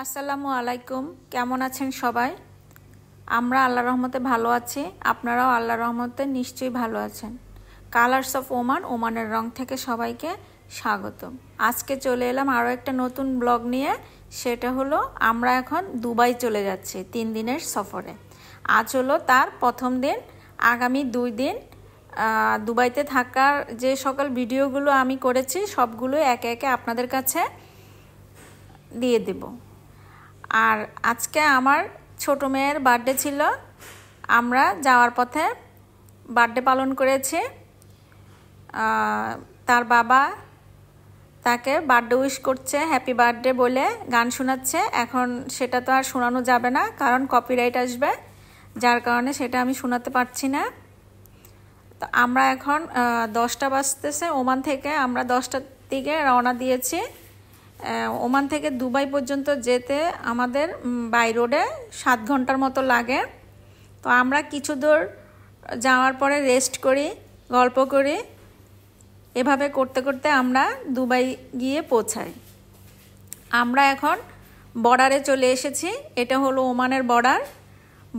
আসসালামু আলাইকুম। কেমন আছেন সবাই? আমরা আল্লাহর রহমতে ভালো আছি। আপনারাও আল্লাহর রহমতে নিশ্চয়ই ভালো আছেন। কালার্স অফ ওমান, ওমানের রং থেকে সবাইকে স্বাগতম। আজকে চলে এলাম আরও একটা নতুন ব্লগ নিয়ে। সেটা হলো আমরা এখন দুবাই চলে যাচ্ছি 3 দিনের সফরে। আজ হলো তার প্রথম দিন। আগামী 2 দিন দুবাইতে থাকার যে সকল ভিডিওগুলো আমি করেছি সবগুলো একে একে আপনাদের কাছে দিয়ে দেব। আর আজকে আমার ছোট মেয়ের বার্থডে ছিল। আমরা যাওয়ার পথে বার্থডে পালন করেছি। তার বাবা তাকে বার্থডে উইশ করছে, হ্যাপি বার্থডে বলে গান শোনাচ্ছে। এখন সেটা তো আর শোনানো যাবে না, কারণ কপিরাইট আসবে, যার কারণে সেটা আমি শোনাতে পারছি না। তো আমরা এখন 10টা বাজতেছে ওমান থেকে। আমরা 10টার দিকে রওনা দিয়েছি। ওমান থেকে দুবাই পর্যন্ত যেতে আমাদের বাই রোডে 7 ঘন্টার মতো লাগে। তো আমরা কিছু দূর যাওয়ার পরে রেস্ট করি, গল্প করি। এভাবে করতে করতে আমরা দুবাই গিয়ে পৌঁছাই। আমরা এখন বর্ডারে চলে এসেছি। এটা হলো ওমানের বর্ডার।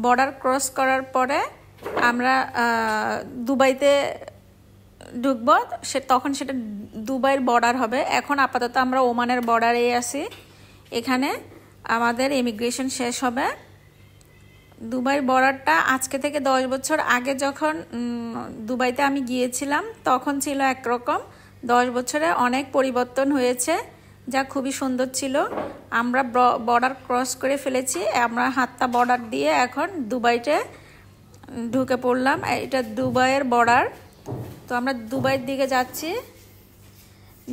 বর্ডার ক্রস করার পরে আমরা দুবাইতে ঢুকবো। তখন সেটা দুবাইয়ের বর্ডার হবে। এখন আপাতত আমরা ওমানের বর্ডারে আছি। এখানে আমাদের ইমিগ্রেশন শেষ হবে। দুবাইয়ের বর্ডারটা আজকে থেকে 10 বছর আগে যখন দুবাইতে আমি গিয়েছিলাম তখন ছিল একরকম। 10 বছরে অনেক পরিবর্তন হয়েছে, যা খুবই সুন্দর ছিল। আমরা বর্ডার ক্রস করে ফেলেছি। আমরা হাত্তা বর্ডার দিয়ে এখন দুবাইতে ঢুকে পড়লাম। এটা দুবাইয়ের বর্ডার। তো আমরা দুবাইয়ের দিকে যাচ্ছি।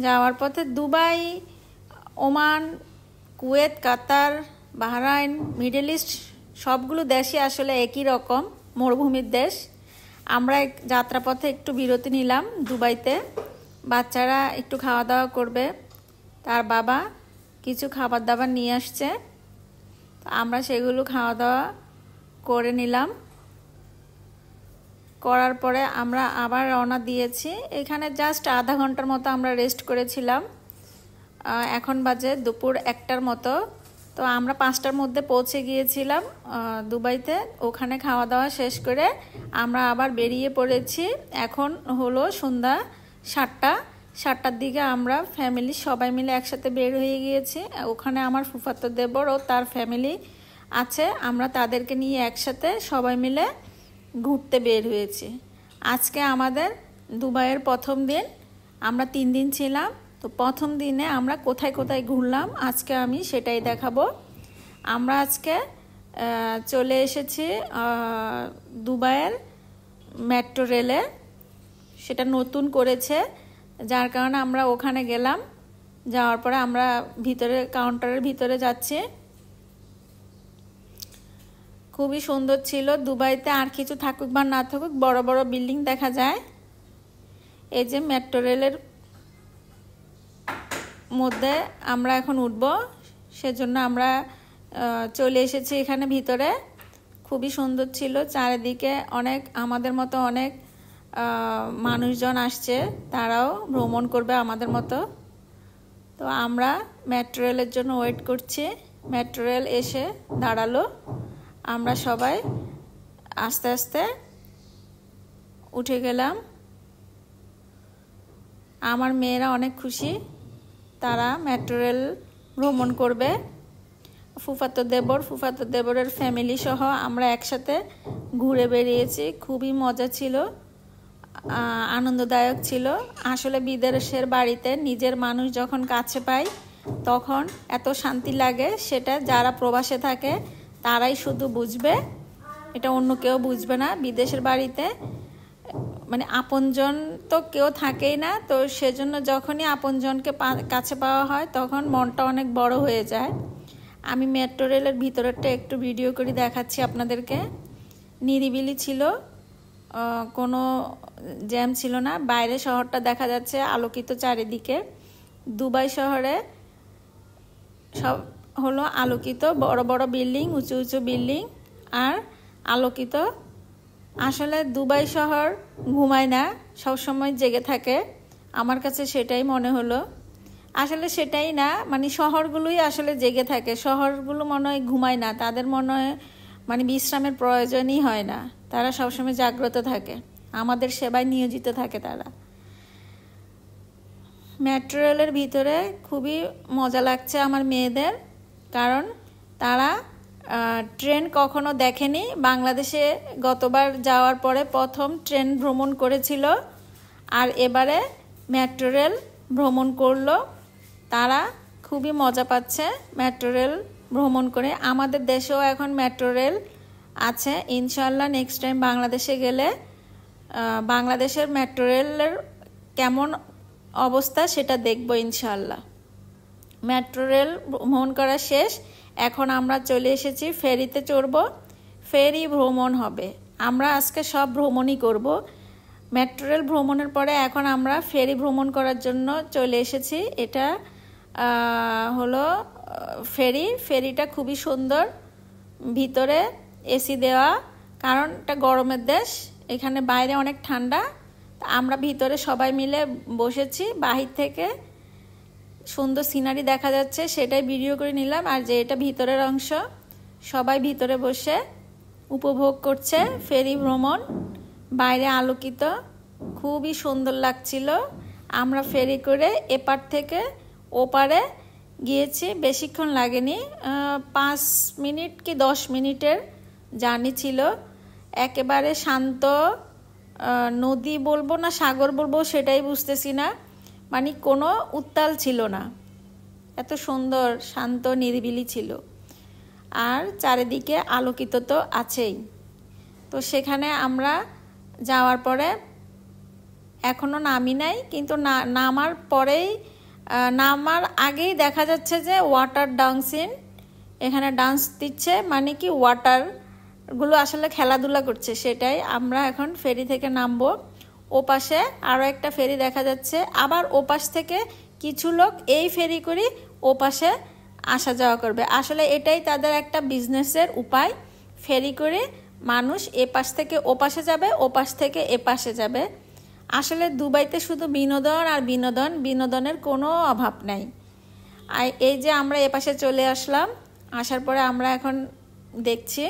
যাওয়ার পথে দুবাই, ওমান, কুয়েত, কাতার, বাহরাইন, মিডল ইস্ট সবগুলো দেশই আসলে একই রকম মরুভূমির দেশ। আমরা যাত্রাপথে একটু বিরতি নিলাম দুবাইতে। বাচ্চারা একটু খাওয়া দাওয়া করবে, তার বাবা কিছু খাবার দাবার নিয়ে আসছে। আমরা সেগুলো খাওয়া দাওয়া করে নিলাম। করার পরে আমরা আবার রওনা দিয়েছি। এখানে জাস্ট আধা ঘন্টার মতো আমরা রেস্ট করেছিলাম। এখন বাজে দুপুর 1টার মতো। তো আমরা 5টার মধ্যে পৌঁছে গিয়েছিলাম দুবাইতে। ওখানে খাওয়া দাওয়া শেষ করে আমরা আবার বেরিয়ে পড়েছি। এখন হলো সন্ধ্যা 7টার দিকে আমরা ফ্যামিলি সবাই মিলে একসাথে বের হয়ে গিয়েছি। ওখানে আমার ফুফাতো দেবর ও তার ফ্যামিলি আছে। আমরা তাদেরকে নিয়ে একসাথে সবাই মিলে ঘুরতে বের হয়েছি। আজকে আমাদের দুবাইয়ের প্রথম দিন। আমরা 3 দিন ছিলাম। তো প্রথম দিনে আমরা কোথায় কোথায় ঘুরলাম আজকে আমি সেটাই দেখাবো। আমরা আজকে চলে এসেছি দুবাইয়ের মেট্রো রেলে। সেটা নতুন করেছে, যার কারণে আমরা ওখানে গেলাম। যাওয়ার পরে আমরা কাউন্টারের ভিতরে যাচ্ছি। খুবই সুন্দর ছিল দুবাইতে। আর কিছু থাকুক বা না থাকুক, বড় বড় বিল্ডিং দেখা যায়। এই যে মেট্রো রেলের মধ্যে আমরা এখন উঠবো, সেজন্য আমরা চলে এসেছি এখানে ভিতরে। খুবই সুন্দর ছিল চারিদিকে। অনেক আমাদের মতো অনেক মানুষজন আসছে, তারাও ভ্রমণ করবে আমাদের মতো। তো আমরা মেট্রো রেলের জন্য ওয়েট করছি। মেট্রো রেল এসে দাঁড়ালো। আমরা সবাই আস্তে আস্তে উঠে গেলাম। আমার মেয়েরা অনেক খুশি, তারা মেট্রো রেল ভ্রমণ করবে। ফুফাতো দেবরের ফ্যামিলি সহ আমরা একসাথে ঘুরে বেরিয়েছি। খুবই মজা ছিল, আনন্দদায়ক ছিল। আসলে বিদেশের বাড়িতে নিজের মানুষ যখন কাছে পাই তখন এত শান্তি লাগে, সেটা যারা প্রবাসে থাকে তারাই শুধু বুঝবে, এটা অন্য কেউ বুঝবে না। বিদেশের বাড়িতে মানে আপনজন তো কেউ থাকেই না। তো সেজন্য যখনই আপনজনকে কাছে পাওয়া হয় তখন মনটা অনেক বড় হয়ে যায়। আমি মেট্রো রেলের ভিতরেরটা একটু ভিডিও করে দেখাচ্ছি আপনাদেরকে। নিরিবিলি ছিল, কোনো জ্যাম ছিল না। বাইরে শহরটা দেখা যাচ্ছে আলোকিত চারিদিকে। দুবাই শহরে সব হলো আলোকিত, বড় বড় বিল্ডিং, উঁচু উঁচু বিল্ডিং আর আলোকিত। আসলে দুবাই শহর ঘুমায় না, সবসময় জেগে থাকে। আমার কাছে সেটাই মনে হলো। আসলে সেটাই না, মানে শহরগুলোই আসলে জেগে থাকে, শহরগুলো মনে হয় ঘুমায় না, তাদের মনে হয় মানে বিশ্রামের প্রয়োজনই হয় না, তারা সবসময় জাগ্রত থাকে, আমাদের সেবায় নিয়োজিত থাকে তারা। মেট্রো রেলের ভিতরে খুবই মজা লাগছে আমার মেয়েদের, কারণ তারা ট্রেন কখনো দেখেনি, বাংলাদেশে গতবার যাওয়ার পরে প্রথম ট্রেন ভ্রমণ করেছিল, আর এবারে মেট্রো রেল ভ্রমণ করলো। তারা খুবই মজা পাচ্ছে মেট্রো রেল ভ্রমণ করে। আমাদের দেশেও এখন মেট্রো রেল আছে, ইনশাল্লাহ নেক্সট টাইম বাংলাদেশে গেলে বাংলাদেশের মেট্রো রেলের কেমন অবস্থা সেটা দেখবো ইনশাল্লাহ। মেট্রো রেল ভ্রমণ করা শেষ, এখন আমরা চলে এসেছি ফেরিতে চড়ব, ফেরি ভ্রমণ হবে। আমরা আজকে সব ভ্রমণই করব। মেট্রো রেল ভ্রমণের পরে এখন আমরা ফেরি ভ্রমণ করার জন্য চলে এসেছি। এটা হলো ফেরি, ফেরিটা খুবই সুন্দর, ভিতরে এসি দেওয়া, কারণ এটা গরমের দেশ, এখানে বাইরে অনেক ঠান্ডা। আমরা ভিতরে সবাই মিলে বসেছি, বাহির থেকে সুন্দর সিনারি দেখা যাচ্ছে, সেটাই ভিডিও করে নিলাম। আর যে এটা ভিতরের অংশ, সবাই ভিতরে বসে উপভোগ করছে ফেরি ভ্রমণ, বাইরে আলোকিত, খুবই সুন্দর লাগছিল। আমরা ফেরি করে এপার থেকে ওপারে গিয়েছি, বেশিক্ষণ লাগেনি, 5 মিনিট কি 10 মিনিটের জার্নি ছিল। একেবারে শান্ত নদী বলবো না সাগর বলবো সেটাই বুঝতেছি না, মানে কোনো উত্তাল ছিল না, এত সুন্দর শান্ত নিরিবিলি ছিল। আর চারিদিকে আলোকিত তো আছেই। তো সেখানে আমরা যাওয়ার পরে এখনও নামি নাই, কিন্তু নামার পরেই নামার আগেই দেখা যাচ্ছে যে ওয়াটার ডান্সিং, এখানে ডান্স দিচ্ছে, মানে কি ওয়াটারগুলো আসলে খেলাধুলা করছে, সেটাই। আমরা এখন ফেরি থেকে নামবো, ওপাশে আরও একটা ফেরি দেখা যাচ্ছে, আবার ওপাশ থেকে কিছু লোক এই ফেরি করে ওপাশে আসা যাওয়া করবে। আসলে এটাই তাদের একটা বিজনেসের উপায়, ফেরি করে মানুষ এপাশ থেকে ওপাশে যাবে, ওপাশ থেকে এপাশে যাবে। আসলে দুবাইতে শুধু বিনোদন আর বিনোদন, বিনোদনের কোনো অভাব নাই। আর এই যে আমরা এপাশে চলে আসলাম, আসার পরে আমরা এখন দেখছি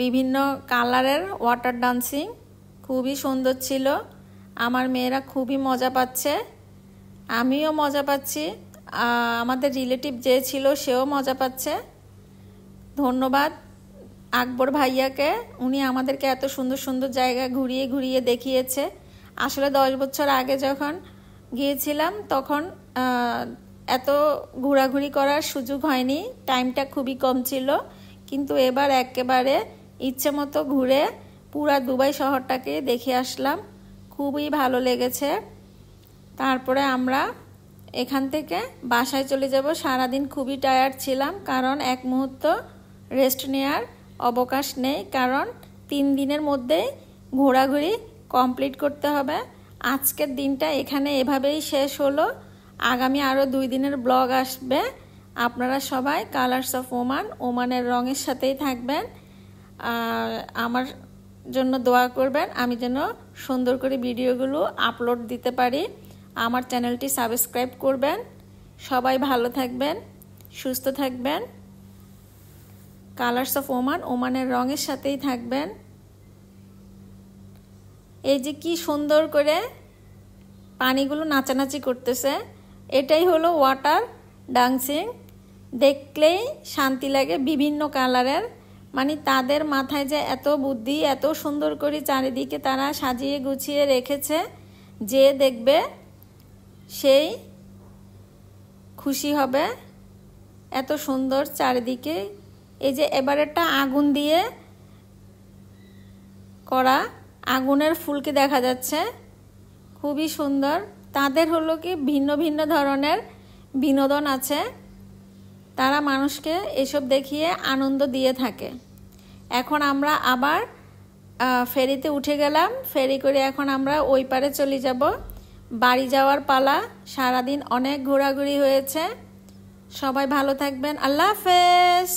বিভিন্ন কালারের ওয়াটার ডান্সিং, খুবই সুন্দর ছিল। আমার মেয়েরা খুবই মজা পাচ্ছে, আমিও মজা পাচ্ছি, আমাদের রিলেটিভ যে ছিল সেও মজা পাচ্ছে। ধন্যবাদ আকবর ভাইয়াকে, উনি আমাদেরকে এত সুন্দর সুন্দর জায়গা ঘুরিয়ে ঘুরিয়ে দেখিয়েছে। আসলে 10 বছর আগে যখন গিয়েছিলাম তখন এত ঘোরাঘুরি করার সুযোগ হয়নি, টাইমটা খুবই কম ছিল, কিন্তু এবার একেবারে ইচ্ছে মতো ঘুরে পুরা দুবাই শহরটাকে দেখে আসলাম, খুবই ভালো লেগেছে। তারপরে আমরা এখান থেকে বাসায় চলে যাব। সারাদিন খুবই টায়ার্ড ছিলাম, কারণ এক মুহূর্ত রেস্ট নেওয়ার অবকাশ নেই, কারণ 3 দিনের মধ্যেই ঘোরাঘুরি কমপ্লিট করতে হবে। আজকের দিনটা এখানে এভাবেই শেষ হলো, আগামী আরও 2 দিনের ব্লগ আসবে। আপনারা সবাই কালার্স অফ ওমান, ওমানের রঙের সাথেই থাকবেন, আমার জন্য দোয়া করবেন, আমি যেন সুন্দর করে ভিডিওগুলো আপলোড দিতে পারি। আমার চ্যানেলটি সাবস্ক্রাইব করবেন। সবাই ভালো থাকবেন, সুস্থ থাকবেন, কালার্স অফ ওমান, ওমানের রঙের সাথেই থাকবেন। এই যে কি সুন্দর করে পানিগুলো নাচানাচি করতেছে, এটাই হলো ওয়াটার ডান্সিং, দেখলেই শান্তি লাগে। বিভিন্ন কালারের, মানে তাদের মাথায় যে এত বুদ্ধি, এত সুন্দর করে চারিদিকে তারা সাজিয়ে গুছিয়ে রেখেছে, যে দেখবে সেই খুশি হবে, এত সুন্দর চারিদিকে। এই যে এবারেরটা আগুন দিয়ে করা, আগুনের ফুলকি দেখা যাচ্ছে, খুবই সুন্দর। তাদের হলো কি ভিন্ন ভিন্ন ধরনের বিনোদন আছে, তারা মানুষকে এসব দেখিয়ে আনন্দ দিয়ে থাকে। এখন আমরা আবার ফেরিতে উঠে গেলাম, ফেরি করে এখন আমরা ওই পারে চলে যাব, বাড়ি যাওয়ার পালা। সারাদিন অনেক ঘোরাঘুরি হয়েছে, সবাই ভালো থাকবেন, আল্লাহ হাফেজ।